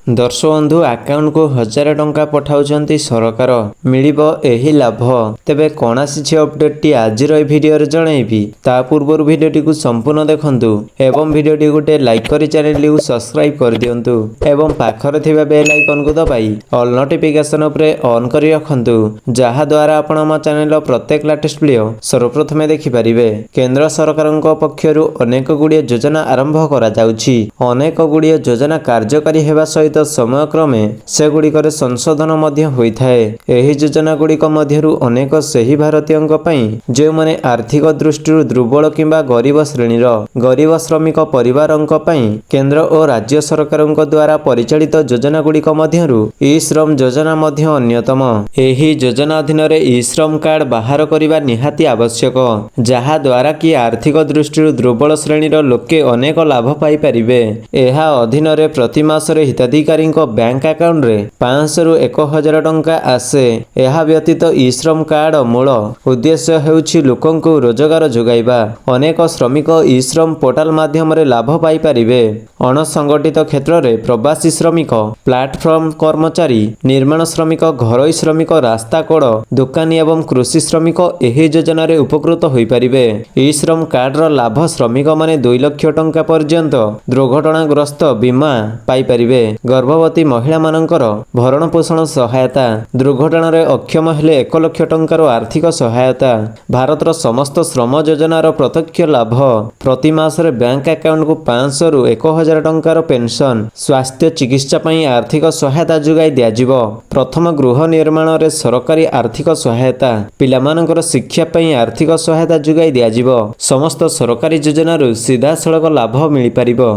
दर्शक बंधु आकाउंट को 1000 टंका पठाउछंती सरकार मिलिबो एही लाभ तेबे कोन आसीछि अपडेट टी आजिर ए वीडियो रे जणैबी ता पूर्व वीडियो टी को संपूर्ण देखंतु एवं वीडियो टी गोटे लाइक करी चैनल को सब्सक्राइब कर दियंतु एवं पाखरे थिबा बेल आइकन को दबाई ऑल नोटिफिकेशन उपरे ऑन करी रखंतु जहा द्वारा आपण हम चैनल प्रत्येक लेटेस्ट वीडियो सर्वप्रथम देखि परिबे। केंद्र सरकारक पक्षरु अनेक गुडिये योजना आरंभ करा जाउछि। अनेक गुडिये योजना कार्यकारी हेबा सहित समयक्रमे सेगुड़िकर संशोधन मध्य होइथाए। एही योजना गुड़िक मध्यरु अनेक सही भारतीयंक पई जे माने आर्थिक दृष्टि दुर्बल किंबा गरीब श्रेणीर गरीब श्रमिक परिवारंक पई केंद्र और राज्य सरकारंक द्वारा परिचालित योजना गुड़िक मध्यरु ई श्रम योजना मध्य अन्यतम। एही योजना अधीन रे ई श्रम कार्ड बाहर करिबा निहाती आवश्यक जहा द्वारा कि आर्थिक दृष्टि दुर्बल श्रेणीर लोके अनेक लाभ पाई परिबे। एहा अधीन रे प्रति मास रे हिताधिकारी बैंक अकाउंट रे 500 रु 1000 टंका आसे। एहा व्यतीत ई श्रम कार्ड मूल उद्देश्य हेउछि लोकंकु रोजगार जोगाइबा। अनेक श्रमिक ई श्रम पोर्टल माध्यम रे लाभ पाई परिबे। अणसंगठित क्षेत्र रे प्रवासी श्रमिक प्लेटफॉर्म कर्मचारी निर्माण श्रमिक घरोई श्रमिक रास्ता कोड़ दुकानी एवं कृषि श्रमिक एही योजना रे उपकृत होई परिबे। ई श्रम कार्ड रो लाभ श्रमिक माने 2 लाख टंका पर्यंत दुर्घटनाग्रस्त बीमा पाई परिबे। गर्भवती महिला मानकर भरण पोषण सहायता दुर्घटना रे अक्षम हेले 1 लाख टंकार आर्थिक सहायता भारतर समस्त श्रम योजनार प्रत्यक्ष लाभ प्रति मास रे बैंक अकाउंट को 500 रु 1000 टंकार पेंशन स्वास्थ्य चिकित्सा पई आर्थिक सहायता जुगाई दिया जिवो। प्रथम गृह निर्माण रे सरकारी आर्थिक सहायता पिला मानकर शिक्षा पई आर्थिक सहायता जुगाई दिया जिवो। समस्त सरकारी योजनार सीधा सड़क लाभ मिली परिबो।